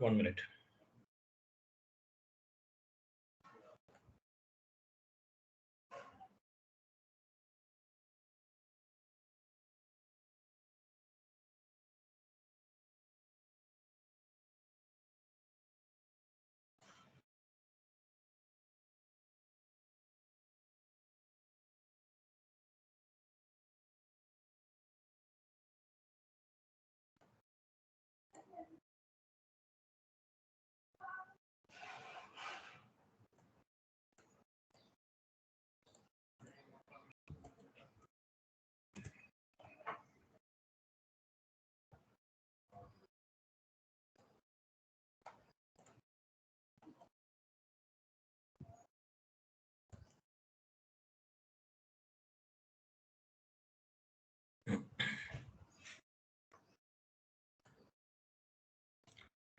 1 minute.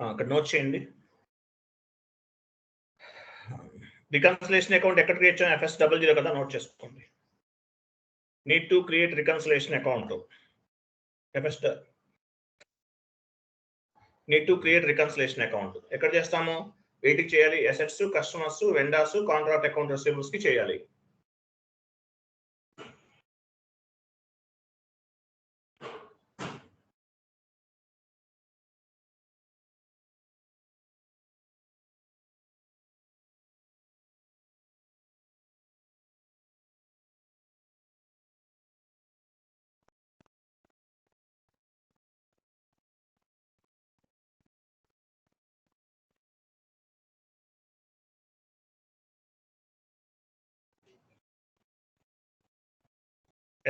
అక్కడ note చేయండి. Reconciliation account ఎక్కడ క్రియేట్ చేయాలి? FS00 కదా, నోట్ చేసుకోండి. Need to create reconciliation account. Need to create reconciliation account ఎక్కడ చేస్తాము? వీటికి చేయాలి. Assets, customers, vendors, contract account receivables కి చేయాలి.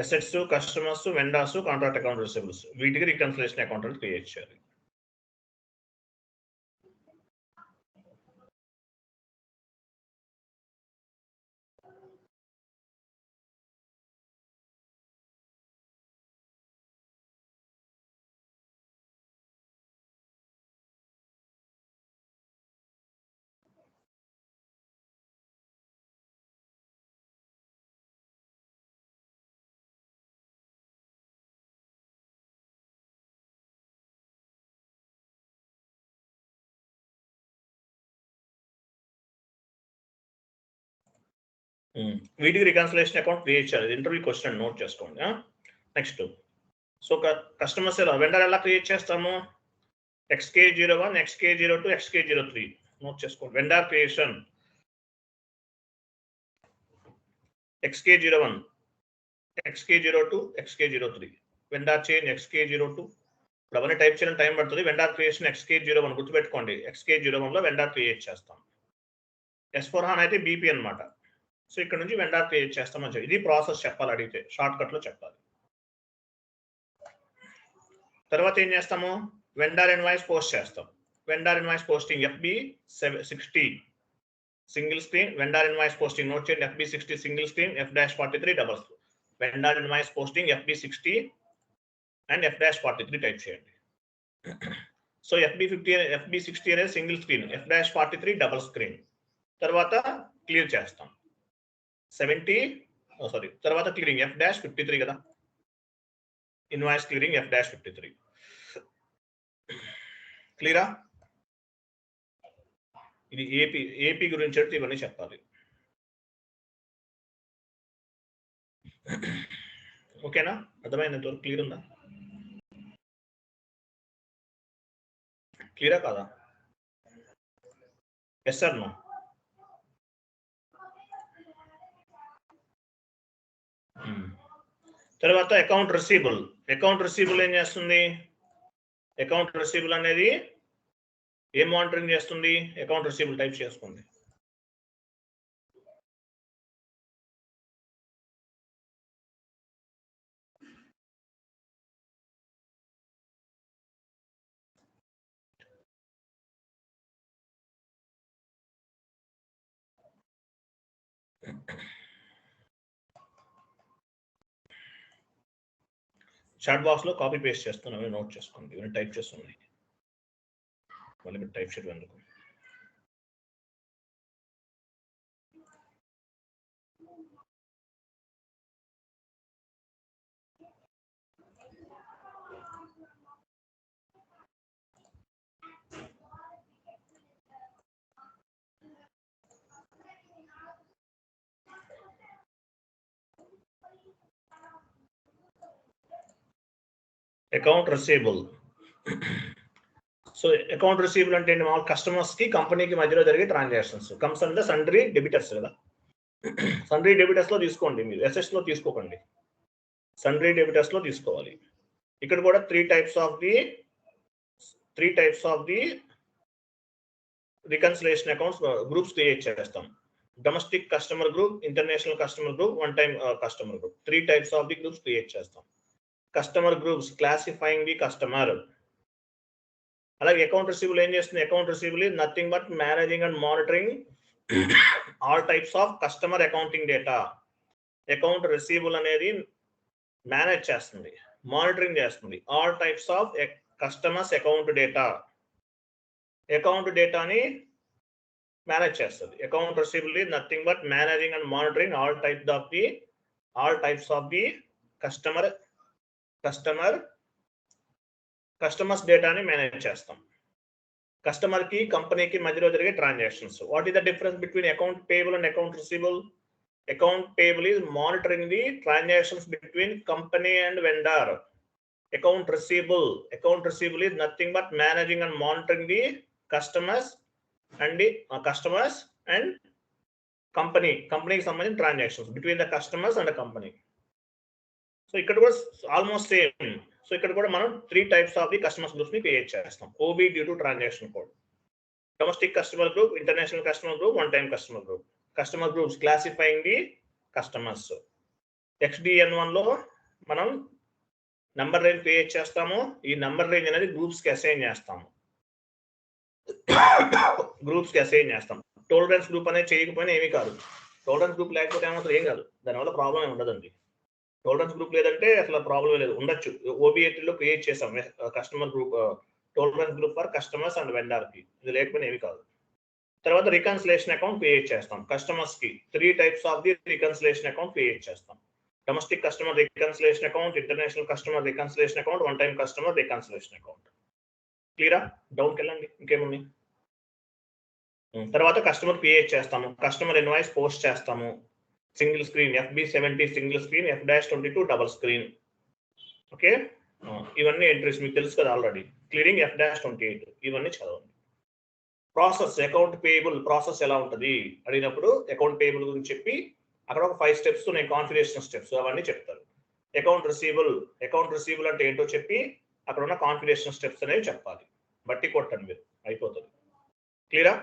Assets, customers, vendors, contract account receivables వీటికి రికన్సిలేషన్ అకౌంట్ క్రియేట్ చేయాలి. వీటికి రికన్సిలేషన్ అకౌంట్ క్రియేట్ చేయాలి. ఇంటర్వ్యూ క్వశ్చన్ నోట్ చేసుకోండి. నెక్స్ట్, సో కస్టమర్స్ వెండర్ ఎలా క్రియేట్ చేస్తాము? XK01, XK02, XK03 నోట్ చేసుకోండి. Vendor creation XK01, XK02, XK03, vendor change XK02. ఇప్పుడు అవన్నీ టైప్ చేయడం టైం పడుతుంది. వెండర్ క్రియేషన్ XK01 గుర్తుపెట్టుకోండి. XK01 లో వెండర్ క్రియేట్ చేస్తాం. S/4HANA అయితే BP అనమాట. సో ఇక్కడ నుంచి వెండర్ క్రియేట్ చేస్తామని చెప్పి ఇది ప్రాసెస్ చెప్పాలి. అడిగితే షార్ట్ కట్ లో చెప్పాలి. తర్వాత ఏం చేస్తాము? వెండర్ ఇన్వాయిస్ పోస్ట్ చేస్తాం. Vendor invoice posting FB60 single screen. Vendor invoice posting note చేయండి. FB60 single screen, F-43 double screen. Vendor invoice posting FB60 and F-43 type చేయండి. సో FB60 అనేది single screen, F-43 double screen. తర్వాత clear చేస్తాం 70 తర్వాత clearing F-53 కదా, invoice clearing F-53. క్లియరా? ఇది AP గురించి అయితే ఇవన్నీ చెప్పాలి. ఓకేనా? అర్థమైనంత వరకు క్లియర్ ఉందా? క్లియరా కాదా? Yes sir no? తర్వాత అకౌంట్ రిసీబుల్ ఏం చేస్తుంది? అకౌంట్ రిసీబుల్ అనేది ఏం మానిటరింగ్ చేస్తుంది? అకౌంట్ రిసీబుల్ టైప్ చేసుకోండి. చాట్ బాక్స్ లో కాపీ పేస్ట్ చేస్తున్నాను, నోట్ చేసుకోండి. ఇవన్నీ టైప్ చేస్తున్నాయి. మళ్ళీ మీరు టైప్ చేయడం ఎందుకు? Account receivable. So account receivable అంటే ఏంటి? మామూలు కస్టమర్స్ కి కంపెనీకి మధ్యలో జరిగే transactions comes and sundry debtors కదా. సండ్రీ డెబిటర్స్ లో తీసుకోండి, మీరు ఎస్ఎస్ లో తీసుకోకండి, సండ్రీ డెబిటర్స్ లో తీసుకోవాలి. ఇక్కడ కూడా three types of the reconciliation accounts groups create చేస్తాం. Domestic customer group, international customer group, one time customer group, 3 types of the groups create చేస్తాం. Customer groups classifying the customer. అలాగే account receivable ఏం చేస్తుంది? Account receivable is nothing but managing and monitoring all types of customer accounting data. Account receivable అనేది manage చేస్తుంది, monitoring చేస్తుంది all types of customers account data. Account డేటాని manage చేస్తుంది. Account receivable is nothing but managing and monitoring all types of the customers డేటాని manage చేస్తాం. Customer కి కంపెనీకి మధ్యలో జరిగే transactions. What is the difference between account payable and account receivable? Account payable is monitoring the transactions between company and vendor. Account receivable is nothing but managing and monitoring the customers and కంపెనీకి సంబంధించిన transactions between the customers and company. So ఇక్కడ కూడా almost same. So ఇక్కడ కూడా మనం 3 types of the customers groups ని create చేస్తాం. OB due to transaction code. Domestic customer group, international customer group, one time customer group. Customer groups classifying the customers. XDN1 లో మనం number range create చేస్తాము. ఈ number range అనేది groups కి assign చేస్తాం. Tolerance group అనేది చేయకపోయినా ఏమీ కాదు. టోలరెన్స్ గ్రూప్ లేకపోతే ఏమవుతుంది? ఏం కాదు, దానివల్ల ప్రాబ్లం ఏమి ఉండదండి. టోలరెన్స్ గ్రూప్ లేదంటే అసలు ప్రాబ్లం లేదు, ఉండొచ్చు. OB80 క్రియేట్ చేసాం customer group, tolerance group for customers and vendor కి. ఇది లేకపోయినా ఏమి కాదు. తర్వాత రికన్సిలేషన్ అకౌంట్ క్రియేట్ చేస్తాం. కస్టమర్స్ కి 3 types of the reconciliation account create చేస్తాం. Domestic customer reconciliation account, international customer reconciliation account, one time customer reconciliation account. క్లియరా? డౌన్కి వెళ్ళండి, ఇంకేముంది. తర్వాత కస్టమర్ క్రియేట్ చేస్తాము. కస్టమర్ ఇన్వాయిస్ పోస్ట్ చేస్తాము. Single screen FB70 single screen, F-22 double screen. Okay, ఇవన్నీ entries మీకు తెలుసు కదా ఆల్రెడీ. క్లియరింగ్ F-28 ఇవన్నీ చదవండి. ప్రాసెస్ అకౌంట్ పేయబుల్ ప్రాసెస్ ఎలా ఉంటుంది అడిగినప్పుడు అకౌంట్ పేయబుల్ గురించి చెప్పి అక్కడ ఒక 5 స్టెప్స్ ఉన్నాయి, కాన్ఫిగరేషన్ స్టెప్స్, అవన్నీ చెప్తారు. అకౌంట్ రిసీవబుల్ అంటే ఏంటో చెప్పి అక్కడ ఉన్న కాన్ఫిగరేషన్ స్టెప్స్ అనేవి చెప్పాలి. బట్టి కొట్టండి మీరు, అయిపోతుంది. క్లియరా?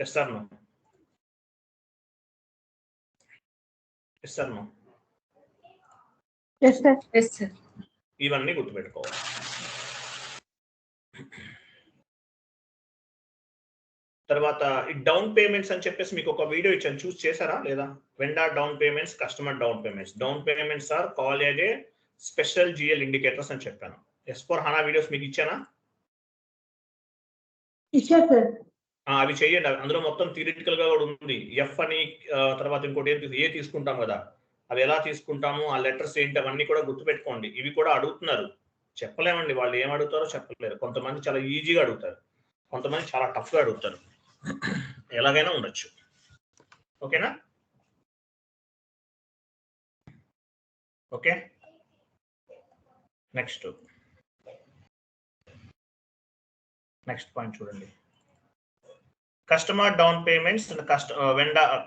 Yes sir no? Yes sir no? ఇవన్నీ గుర్తుపెట్టుకోవాలి. తర్వాత ఈ డౌన్ పేమెంట్స్ అని చెప్పేసి మీకు ఒక వీడియో ఇచ్చాను, చూస్ చేశారా లేదా? Vendor down payments, customer down payments. Down payments are call as a special GL indicators అని చెప్పాను. S/4HANA వీడియోస్ మీకు ఇచ్చానా? అవి చెయ్యండి. అందులో మొత్తం థియరిటికల్ గా కూడా ఉంది. F అని తర్వాత ఇంకోటి ఏ తీసుకుంటాం కదా, అవి ఎలా తీసుకుంటాము, ఆ లెటర్స్ ఏంటి, అవన్నీ కూడా గుర్తుపెట్టుకోండి. ఇవి కూడా అడుగుతున్నారు, చెప్పలేమండి, వాళ్ళు ఏం అడుగుతారో చెప్పలేరు. కొంతమంది చాలా ఈజీగా అడుగుతారు, కొంతమంది చాలా టఫ్ గా అడుగుతారు. ఎలాగైనా ఉండొచ్చు. ఓకేనా? ఓకే, నెక్స్ట్ పాయింట్ చూడండి. Customer down payments and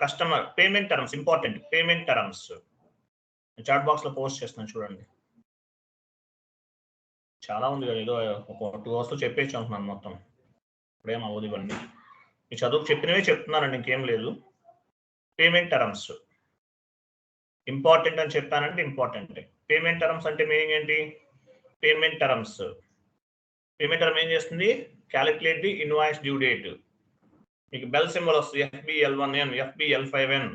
customer payment terms. Important payment terms chat box లో పోస్ట్ చేస్తున్నాను చూడండి. చాలా ఉంది కదా, ఏదో ఒక 2 అవర్స్ లో చెప్పేసి అంటున్నాను మొత్తం. ఇప్పుడేం అవ్వదు, ఇవన్నీ మీ చదువుకు చెప్పినవే చెప్తున్నానండి, ఇంకేం లేదు. పేమెంట్ టర్మ్స్ ఇంపార్టెంట్ అని చెప్పానంటే ఇంపార్టెంట్. పేమెంట్ టర్మ్స్ అంటే మీనింగ్ ఏంటి? పేమెంట్ టర్మ్ ఏం చేస్తుంది? Calculate the invoice due date. మీకు బెల్ సింబల్ వస్తుంది, FBL1N, FBL5N.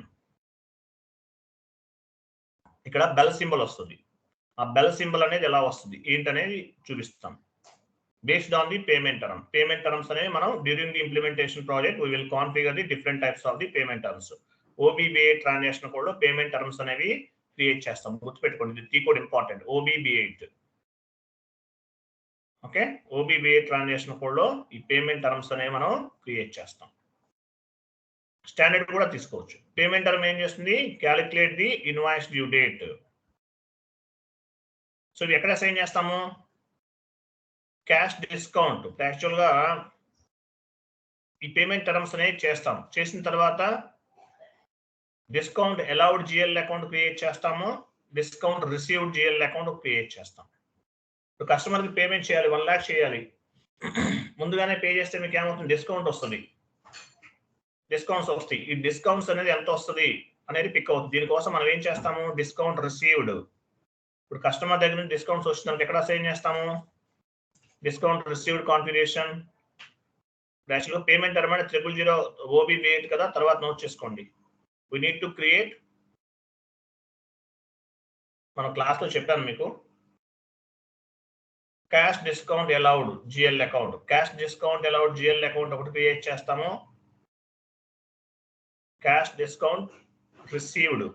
ఇక్కడ బెల్ సింబల్ వస్తుంది. ఆ బెల్ సింబల్ అనేది ఎలా వస్తుంది ఏంటనేది చూపిస్తాం. Based on the payment terms అనేవి మనం during the implementation project we will configure the different types of the payment terms. OBB8 transaction code లో పేమెంట్ టర్మ్స్ అనేవి క్రియేట్ చేస్తాం. గుర్తుపెట్టుకోండి, ఇది code important. OBB8. Okay, OBB8 transaction code లో ఈ payment terms అనేవి మనం క్రియేట్ చేస్తాం. స్టాండర్డ్ కూడా తీసుకోవచ్చు. పేమెంట్ టర్మ్ ఏం చేస్తుంది? Calculate the invoice due date. So ఇది ఎక్కడ అసైన్ చేస్తాము? Cash discount. యాక్చువల్గా ఈ పేమెంట్ టర్మ్స్ అనేది చేస్తాం. చేసిన తర్వాత discount allowed GL account create చేస్తాము, discount received GL account create చేస్తాం. ఇప్పుడు కస్టమర్కి పేమెంట్ చేయాలి, 1 lakh చేయాలి. ముందుగానే పే చేస్తే మీకు ఏమవుతుంది? డిస్కౌంట్ వస్తుంది, డిస్కౌంట్స్ వస్తాయి. ఈ డిస్కౌంట్స్ అనేది ఎంత వస్తుంది అనేది పిక్ అవుతుంది. దీనికోసం మనం ఏం చేస్తాము? Discount received. ఇప్పుడు కస్టమర్ దగ్గర నుంచి డిస్కౌంట్స్ వస్తుందంటే ఎక్కడ అసైన్ చేస్తాము? Discount received configuration. యాక్చువల్గా పేమెంట్ టర్మ్ అంటే 000 OB8 కదా, తర్వాత నోట్ చేసుకోండి. వీ నీడ్ టు క్రియేట్, మన క్లాస్లో చెప్పాను మీకు, cash discount allowed GL account. Cash discount allowed GL account ఒకటి క్రియేట్ చేస్తాము. క్యాష్ డిస్కౌంట్ రిసీవ్డ్,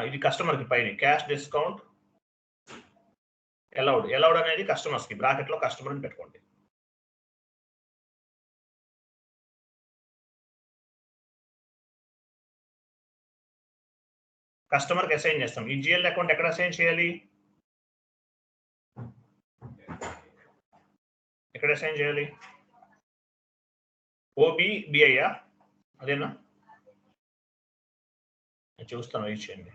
ఇది కస్టమర్ కి పైన. Cash discount allowed. అలౌడ్ అనేది కస్టమర్స్ కి, బ్రాకెట్ లో కస్టమర్ అని పెట్టుకోండి. కస్టమర్ కి అసైన్ చేస్తాం. ఈ జిఎల్ అకౌంట్ ఎక్కడ అసైన్ చేయాలి? ఎక్కడ అసైన్ చేయాలి? OBBI అదేనా? చూస్తాను, వెయిట్ చేయండి.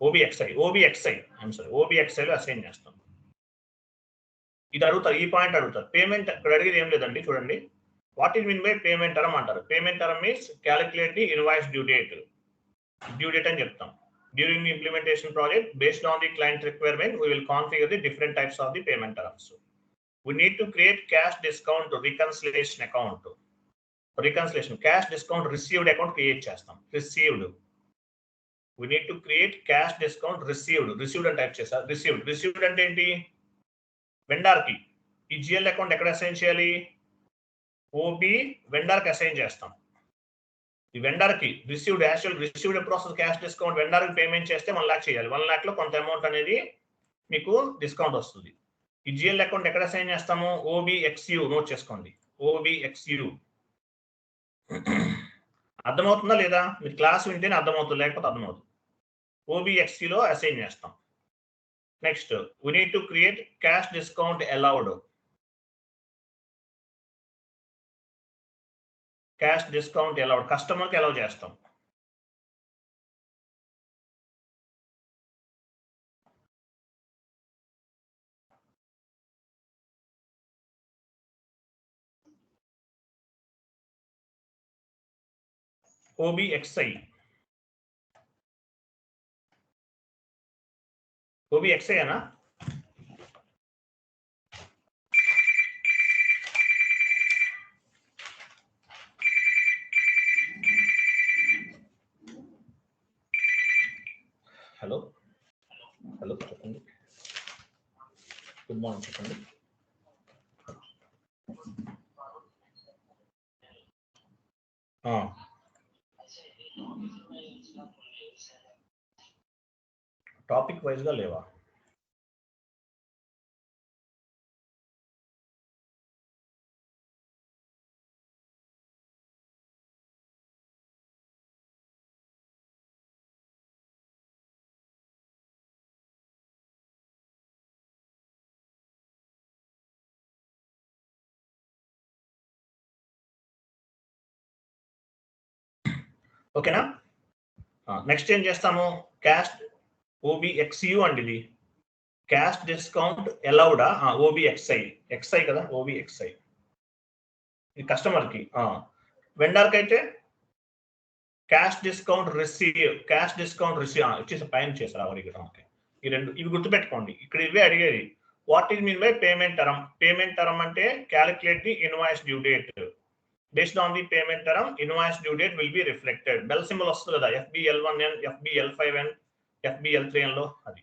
OBXI లో అసైన్ చేస్తాం. ఇది అడుగుతారు, ఈ పాయింట్ అడుగుతారు. పేమెంట్ ఇక్కడ అడిగేది ఏం లేదండి, చూడండి. What is mean by payment term అంటారు. Payment term means calculate the invoice due date. Due date అని చెప్తాం. During the implementation project, based on the client requirement, we will configure the different types of the payment terms. We need to create cash discount reconciliation account. Reconciliation, cash discount received account create chestam. Received. We need to create cash discount received. Received and type chesa. Received. Received ante enti? Vendor ki. Ee GL account ekkada assign cheyali? OB vendor ki assign chestam. ఈ vendor కి received, actual received process cash discount vendor కి payment చేస్తే 1 lakh చేయాలి. 1 lakh లో కొంత amount అనేది మీకు discount వస్తుంది. ఈ జిఎల్ అకౌంట్ ఎక్కడ అసైన్ చేస్తాము? OBXU నోట్ చేసుకోండి. OBXU. అర్థమవుతుందా లేదా? మీరు క్లాస్ వింటేనే అర్థమవుతుంది, లేకపోతే అర్థమవుతుంది. OBXU లో అసైన్ చేస్తాం. Next we need to create cash discount allowed. Cash discount allowed, customer కి అలౌ చేస్తాం. OBXI. OBXI అనా? హలో హలో చెప్పండి. గుడ్ మార్నింగ్ చెప్పండి. టాపిక్ వైజ్ గా లేవా? ఓకేనా? నెక్స్ట్ ఏం చేస్తాము? క్యాష్ OBXU అండి, ఇది క్యాష్ డిస్కౌంట్ అలౌడా? OBXI. XI కదా, OBXI. ఇది కస్టమర్ కి. వెండర్ కి అయితే cash discount receive. Cash discount receive వచ్చేసి పైన చేశారు అవరికి. ఈ రెండు ఇవి గుర్తుపెట్టుకోండి. ఇక్కడ ఇవే అడిగేది. What is mean by payment term? Payment term అంటే calculate the invoice due date. Based on the payment term, invoice due date will be reflected. Bell symbol వస్తుంది కదా, FBL1N, FBL5N, FBL3N లో. అది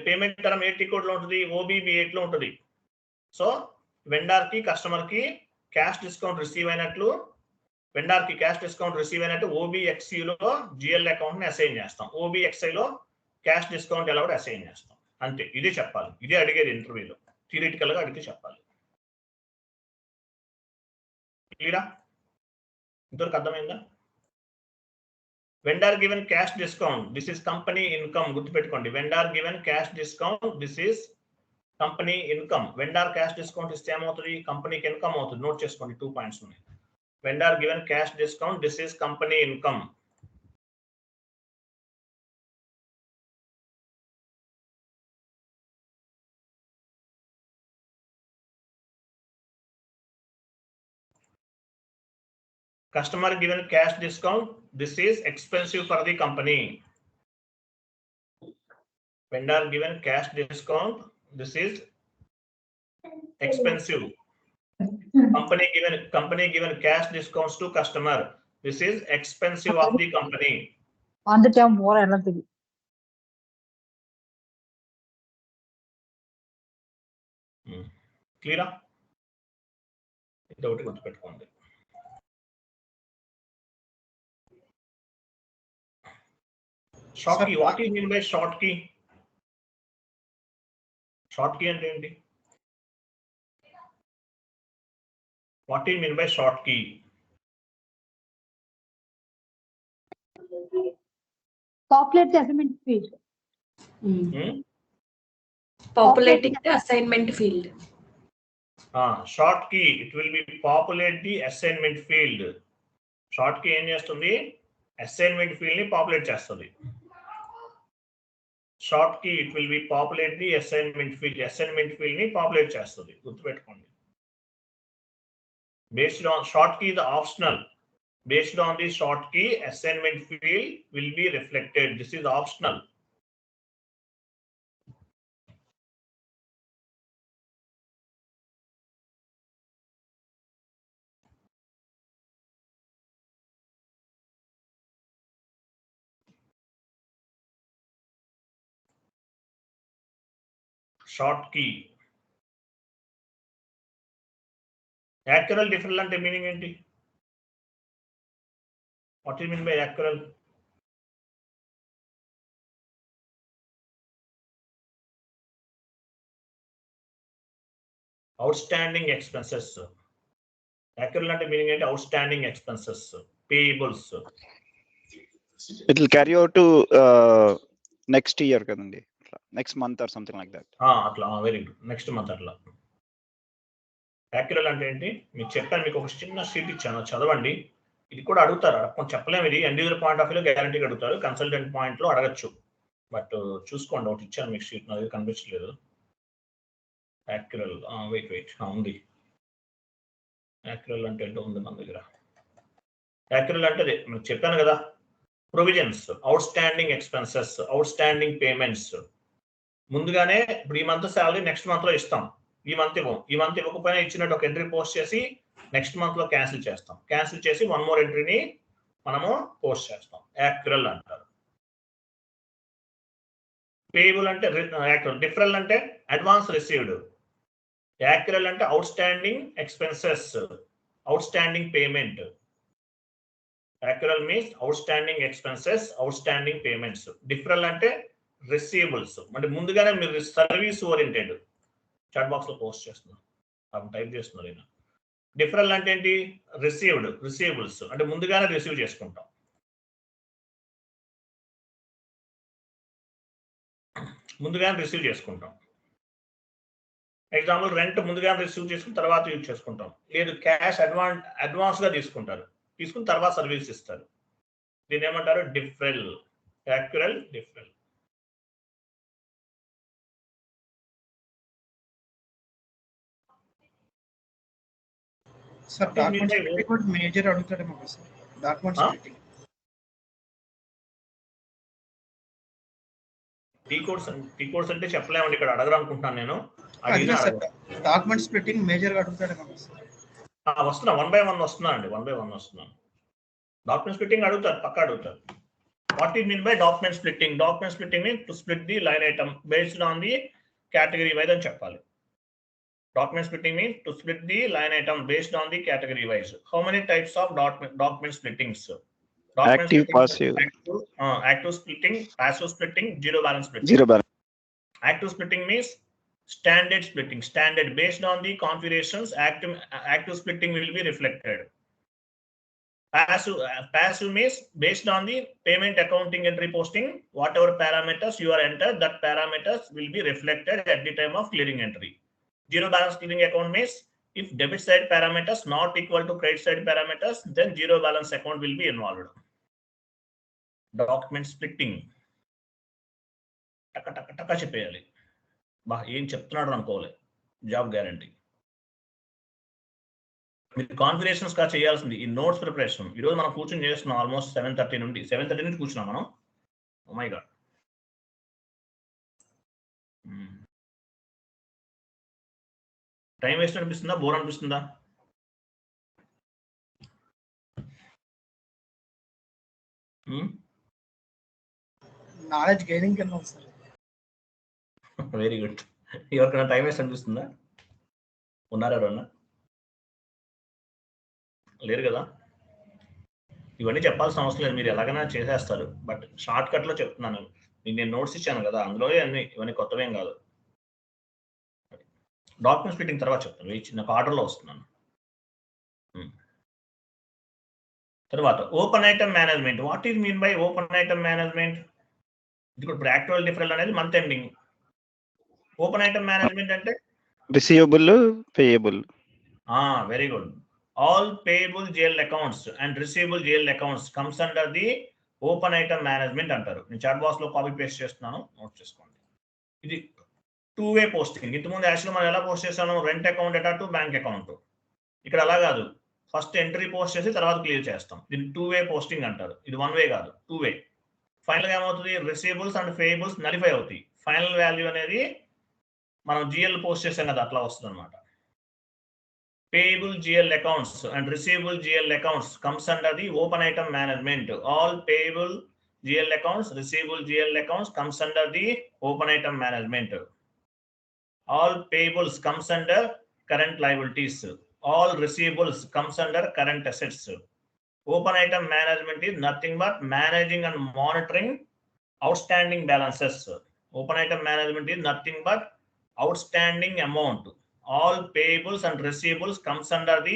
పేమెంట్ టర్మ్ 80 కోడ్ లో ఉంటుంది, OBB8 లో ఉంటుంది. So vendor కి కస్టమర్ కి క్యాష్ డిస్కౌంట్ రిసీవ్ అయినట్లు, వెండర్ కి క్యాష్ డిస్కౌంట్ రిసీవ్ అయినట్టు OBXU లో GL అకౌంట్ ని అసైన్ చేస్తాం. OBXI లో క్యాష్ డిస్కౌంట్ అలౌడ్ అసైన్ చేస్తాం. అంతే, ఇదే చెప్పాలి. ఇదే అడిగేది ఇంటర్వ్యూలో, థియరిటికల్ గా అడిగితే చెప్పాలి. క్లియరా? ఇంతవరకు అర్థమైందా? Vendor given cash discount. This is company income. గుర్తుపెట్టుకోండి. Vendor given cash discount. This is company income. Vendor cash discount ఇస్తే ఏమవుతుంది? కంపెనీకి ఇన్కమ్ అవుతుంది. నోట్ చేసుకోండి, 2 పాయింట్స్ ఉన్నాయి. Vendor given cash discount. This is company income. Customer given cash discount. This is expensive for the company. Vendor given cash discount. This is expensive. Company given cash discounts to customer. This is expensive of the company. On the term more anything. Clear? ఇది ఒకటి గుర్తుపెట్టుకోండి. Short key. What do you mean by short key? Short key అంటే ఏంటి? What do you mean by short key? Populate the assignment field. Populating the assignment field. Short key. It will be populate the assignment field. Short key ఏం చేస్తుంది? Assignment field ని populate చేస్తుంది. Short key it will be populate the assignment field ని populate చేస్తుంది. గుర్తుపెట్టుకోండి. Based on short key the optional. Based on the short key, assignment field will be reflected. This is optional. Short key. Accrual deferral అంటే meaning ఏంటి? What do you mean by accrual? Outstanding expenses. Accrual అంటే meaning ఏంటి? Outstanding expenses, payables. It will carry out to next year kadandi, next month or something like that. అట్లా very good. Next month అట్లా. యాక్యురల్ అంటే ఏంటి? మీకు చెప్పాను, మీకు ఒక చిన్న షీట్ ఇచ్చాను, చదవండి. ఇది కూడా అడుగుతారు, కొంచెం చెప్పలేము. ఇది ఇండివిజువల్ పాయింట్ ఆఫ్ వ్యూలో గ్యారంటీగా అడుగుతారు, కన్సల్టెంట్ పాయింట్ లో అడగచ్చు. బట్ చూసుకోండి, ఒకటి ఇచ్చాను మీకు షీట్, నా దగ్గర కనిపించలేదు. యాక్యురల్ వెయిట్ ఉంది. యాక్యురల్ అంటే ఏంటో ఉంది మన దగ్గర. యాక్యురల్ అంటే మీకు చెప్పాను కదా, provisions, out standing expenses, outstanding payments. ముందుగానే ఇప్పుడు ఈ మంత్ శాలరీ నెక్స్ట్ మంత్ లో ఇస్తాం, ఈ మంత్ ఇవ్వం. ఈ మంత్ ఇవ్వకపోయినా ఇచ్చినట్టు ఒక ఎంట్రీ పోస్ట్ చేసి నెక్స్ట్ మంత్ లో క్యాన్సిల్ చేస్తాం. క్యాన్సిల్ చేసి వన్ మోర్ ఎంట్రీని మనము పోస్ట్ చేస్తాం. యాక్యురల్ అంటారు. పేయబుల్ అంటే యాక్యురల్. డిఫరల్ అంటే అడ్వాన్స్ రిసీవ్డ్. యాక్యురల్ అంటే outstanding expenses, outstanding payment. Accrual means outstanding expenses, outstanding payments. Deferral అంటే రిసీవబుల్స్. అంటే ముందుగానే మీరు సర్వీస్ ఓరియంటెడ్. చాట్ బాక్స్ లో పోస్ట్ చేస్తున్నాం, టైప్ చేస్తున్నారు ఈయన. డిఫరల్ అంటే ఏంటి? రిసీవబుల్స్, అంటే ముందుగానే రిసీవ్ చేసుకుంటాం. ముందుగానే రిసీవ్ చేసుకుంటాం. ఎగ్జాంపుల్, రెంట్ ముందుగానే రిసీవ్ చేసుకుని తర్వాత యూజ్ చేసుకుంటాం. లేదు, క్యాష్ అడ్వాన్స్ గా తీసుకుంటారు, తీసుకుని తర్వాత సర్వీస్ ఇస్తారు. దీన్ని ఏమంటారు? Deferral. Accrual, deferral. Sir documents splitting కూడా మేజర్ అడుగుతాడేమో కదా sir. Documents splitting, T codes అంటే చెప్పలేమండి, ఇక్కడ అడగరనుకుంటున్నాను నేను. డాక్యుమెంట్ స్ప్లిట్టింగ్ మేజర్ గా అడుగుతాడేమో కదా సార్. వస్తున్నా, 1 by 1 వస్తున్నానండి, 1 by 1 వస్తున్నాను. డాక్యుమెంట్ స్ప్లిట్టింగ్ అడుగుతారు, పక్కా అడుగుతారు. What is mean by document splitting? Document splitting means to split the line item based on the category wise అని చెప్పాలి. Document splitting means to split the line item based on the category wise. How many types of document splittings? Document Active, splitting, passive. Active splitting, passive splitting, zero balance splitting. Zero balance. Active splitting means standard splitting. Standard based on the configurations, active splitting will be reflected. Passive means based on the payment accounting entry posting, whatever parameters you are entered, that parameters will be reflected at the time of clearing entry. Zero balance clearing account means if debit side parameters not equal to credit side parameters, then zero balance account will be involved. Document splitting. టక టక టక చెప్పేయాలి. బా ఏం చెప్తున్నాడు అనుకోవాలి. Job guarantee. మీరు configurations గా చేయాల్సింది ఈ నోట్స్ ప్రిపరేషన్. ఈరోజు మనం కూర్చొని చేస్తున్నాం ఆల్మోస్ట్ 7:30 నుంచి కూర్చున్నాం మనం. Oh my God. Time waste అనిపిస్తుందా, బోర్ అనిపిస్తుందా? నాలెడ్జ్ గెయినింగ్ కింద ఉంది సార్. Very good. ఎవరికైనా టైం వేస్ట్ అనిపిస్తుందా? ఉన్నారా ఎవరన్నా? లేరు కదా. ఇవన్నీ చెప్పాల్సిన అవసరం లేదు, మీరు ఎలాగైనా చేసేస్తారు. బట్ షార్ట్ కట్ లో చెప్తున్నాను. నేను నోట్స్ ఇచ్చాను కదా, అందులో అన్ని ఇవన్నీ కొత్తవేం కాదు. డాక్యుమెంట్ స్ప్లిట్టింగ్ తర్వాత చెప్తాను, చిన్న ఆర్డర్లో వస్తున్నాను. తర్వాత open item management. What is mean by open item management? ఇప్పుడు యాక్చువల్ డిఫరెంట్ అనేది month ending. Open item management అంటే receivable, payable. Very good. All payable GL accounts and receivable GL accounts comes under the open item management అంటారు. నేను chat box లో copy paste చేస్తున్నాను, note చేసుకోండి. ఇది 2-way posting. ఇంతకుముందు actual మనం ఎలా పోస్ట్ చేస్తాను, రెంట్ అకౌంట్ అటా టు బ్యాంక్ అకౌంట్. ఇక్కడ అలా కాదు, ఫస్ట్ ఎంట్రీ పోస్ట్ చేసి తర్వాత క్లియర్ చేస్తాం. దీన్ని 2-way పోస్టింగ్ అంటారు. ఇది 1-way కాదు, 2-way. ఫైనల్ గా ఏమవుతుంది, రిసీవబుల్స్ అండ్ పేయబుల్స్ నలిఫై అవుతాయి. ఫైనల్ వాల్యూ అనేది మనం జిఎల్ పోస్ట్ చేసాం కదా, అట్లా వస్తుంది అనమాట. Payable GL accounts and receivable GL accounts comes under the open item management. All payable GL accounts, receivable GL accounts comes under the open item management. All payables comes under current liabilities. All receivables comes under current assets. Open item management is nothing but managing and monitoring outstanding balances. Open item management is nothing but outstanding amount. All payables and receivables comes under the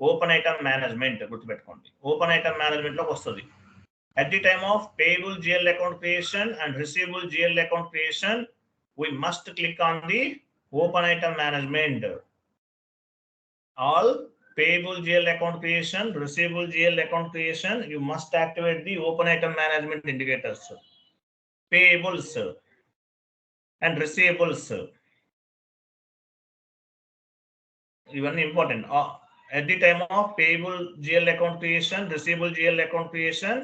open item management. గుర్తుపెట్టుకోండి, open item management లోకి వస్తుంది. At the time of payable GL account creation and receivable GL account creation, we must click on the open item management. All payable GL account creation, receivable GL account creation, you must activate the open item management indicators. Payables and receivables, ఇవన్నీ important. At the time of payable GL account creation, receivable GL account creation,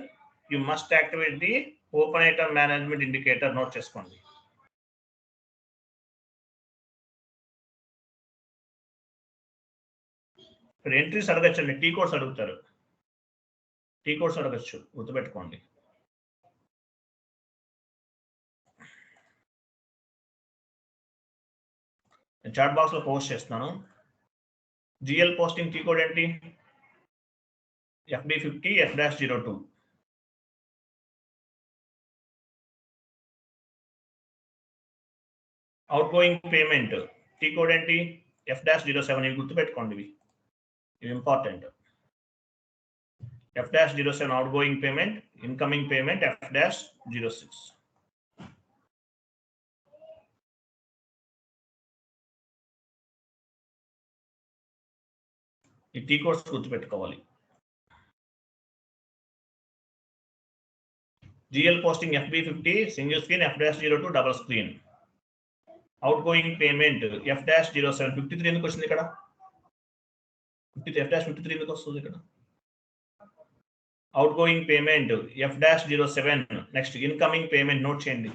you must activate the open item management indicator. Note చేసుకోండి. ఇక్కడ entries అడగచ్చండి, T codes అడుగుతారు. T codes అడగచ్చు, గుర్తుపెట్టుకోండి. నేను chat box లో post చేస్తున్నాను. GL posting T code ఏంటి? FB50 F-02. Out going payment T code ఏంటి? F-07. ఇవి గుర్తుపెట్టుకోండి, ఇవి important. F-07 out going payment, incoming payment F-06. ఈ టీ కోడ్స్ గుర్తుపెట్టుకోవాలి. GL posting FB50 single screen, F-02 double screen. Out going payment F-07. 53 ఎందుకు వచ్చింది ఇక్కడ? F-53 ఎందుకు వస్తుంది ఇక్కడ? Out going payment F-07. Next incoming payment note చేయండి,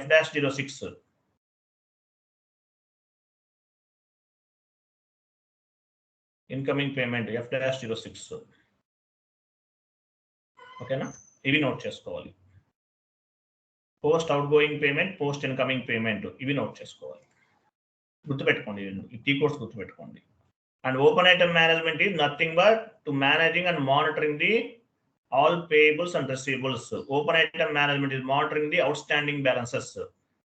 F-06. Incoming payment F-06. ఓకేనా? ఇవి నోట్ చేసుకోవాలి. Post out going payment, post incoming payment, ఇవి నోట్ చేసుకోవాలి, గుర్తుపెట్టుకోండి. ఈ టీ కోడ్స్ గుర్తుపెట్టుకోండి. And open item management is nothing but to managing and monitoring the all payables and receivables. Open item management is monitoring the outstanding balances.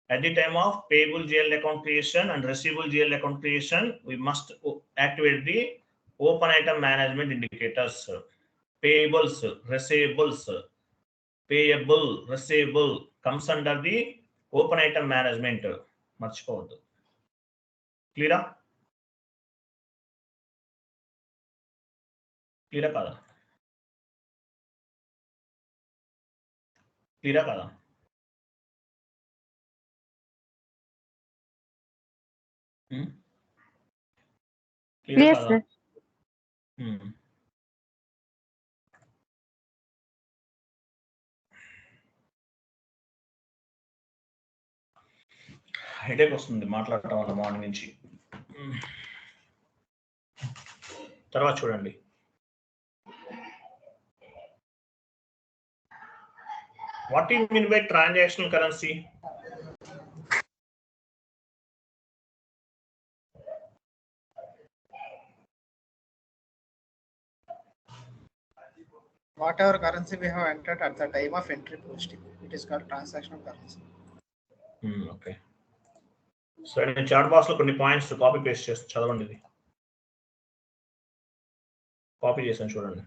At the time of payable GL account creation and receivable GL account creation, we must activate the open item management indicators. Payables, receivables, payable, receivable comes under the open item management. మర్చిపోవద్దు. క్లియరా? క్లియరా కాదా? క్లియరా కాదా? Clear, sir. Headache వస్తుంది మాట్లాడటం వల్ల morning నుంచి. తర్వాత చూడండి, what you mean by transactional currency? Whatever currency we have entered at the time of entry posting, it is called transactional currency. Okay. సరే, నేను చాట్ బాక్స్ లో కొన్ని పాయింట్స్ కాపీ పేస్ట్ చేసి చదవండి. ఇది కాపీ చేశాను చూడండి.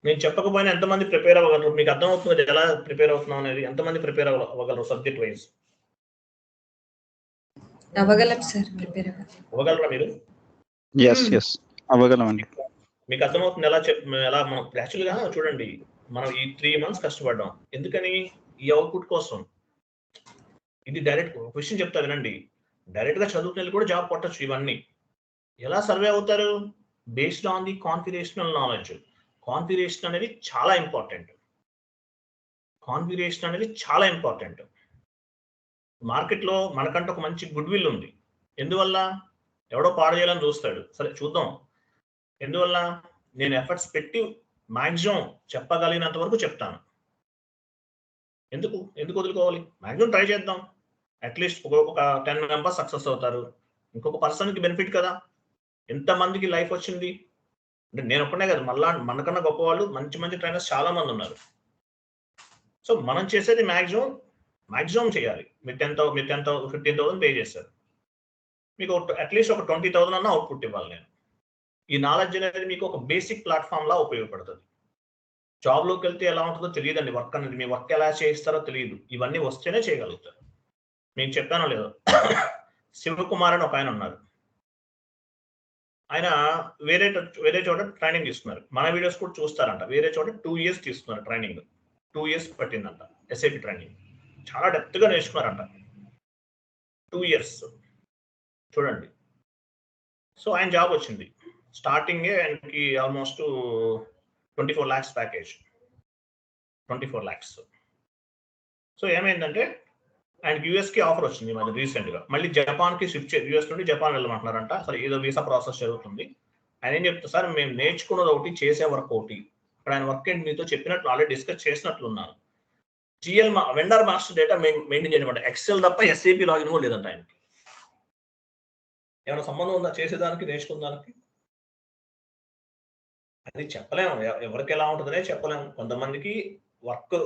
నేను చెప్పకపోయినా ఎంతమంది ప్రిపేర్ అవ్వగలరు? మీకు అర్థమవుతుంది ఎలా ప్రిపేర్ అవుతున్నాం అనేది? ఎంతమంది ప్రిపేర్ అవ్వగలరు సబ్జెక్ట్ వైజ్? అవ్వగలం సార్, ప్రిపేర్ అవ్వగలరా మీరు? yes అవ్వగలమండి. మీకు అర్థమవుతుంది ఎలా మనం యాక్చువల్గా చూడండి, మనం ఈ 3 months కష్టపడ్డాం. ఎందుకని? ఈ అవుట్పుట్ కోసం. ఇది డైరెక్ట్ క్వశ్చన్ చెప్తా వినండి. డైరెక్ట్ గా చదువుకునే కూడా జాబ్ కొట్టచ్చు. ఇవన్నీ ఎలా సర్వే అవుతారు? Based on the configurational knowledge. Configuration అనేది చాలా ఇంపార్టెంట్. కాన్ఫిగరేషన్ అనేది చాలా ఇంపార్టెంట్. మార్కెట్లో మనకంటే ఒక మంచి గుడ్ విల్ ఉంది. ఎందువల్ల? ఎవడో పాడు చేయాలని చూస్తాడు. సరే చూద్దాం. ఎందువల్ల? నేను ఎఫర్ట్స్ పెట్టి మాక్సిమం చెప్పగలిగినంత వరకు చెప్తాను. ఎందుకు వదులుకోవాలి? మాక్సిమం ట్రై చేద్దాం. అట్లీస్ట్ ఒక 10 members సక్సెస్ అవుతారు. ఇంకొక పర్సన్కి బెనిఫిట్ కదా. ఎంతమందికి లైఫ్ వచ్చింది అంటే నేను ఒక్కనే కదా, మళ్ళా మనకన్నా గొప్ప వాళ్ళు మంచి ట్రైనర్స్ చాలా మంది ఉన్నారు. సో మనం చేసేది మాక్సిమం చేయాలి. మీరు 10,000 15,000 పే చేస్తారు. మీకు అట్లీస్ట్ ఒక 20,000 అన్న అవుట్పుట్ ఇవ్వాలి. నేను ఈ నాలెడ్జ్ అనేది మీకు ఒక బేసిక్ ప్లాట్ఫామ్ లా ఉపయోగపడుతుంది. జాబ్లోకి వెళ్తే ఎలా ఉంటుందో తెలియదండి. వర్క్ అనేది మీ వర్క్ ఎలా చేయిస్తారో తెలియదు. ఇవన్నీ వస్తేనే చేయగలుగుతారు. మీకు చెప్పానో లేదో, శివకుమార్ అని ఒక ఆయన ఉన్నారు. ఆయన వేరే చోట ట్రైనింగ్ తీసుకున్నారు. మన వీడియోస్ కూడా చూస్తారంట. వేరే చోట 2 years తీసుకున్నారు ట్రైనింగ్. 2 years పట్టిందంట SAP training. చాలా డెప్త్గా నేర్చుకున్నారంట. 2 years చూడండి. సో ఆయన జాబ్ వచ్చింది. స్టార్టింగే ఆయనకి almost 24 lakhs package. 24 lakhs. So ఏమైందంటే ఆయనకి యూఎస్కి ఆఫర్ వచ్చింది మన రీసెంట్గా. మళ్ళీ జపాన్కి షిఫ్ట్ యూఎస్ నుండి జపాన్ వెళ్ళమంటున్నారంట. సరే ఏదో వీసా ప్రాసెస్ జరుగుతుంది. ఆయన ఏం చెప్తారు? సార్ మేము నేర్చుకున్నది ఒకటి, చేసే వర్క్ ఒకటి. ఇప్పుడు ఆయన వర్క్ ఏంటి మీతో చెప్పినట్లు ఆల్రెడీ డిస్కస్ చేసినట్లున్నాను. GL vendor master data maintain చేయడం ఎక్సెల్ తప్ప SAP లాగిన్ కూడా లేదంట ఆయనకి. ఏమైనా సంబంధం ఉందా చేసేదానికి నేర్చుకునేదానికి? అది చెప్పలేము. ఎవరికి ఎలా ఉంటుందనే చెప్పలేము. కొంతమందికి వర్క్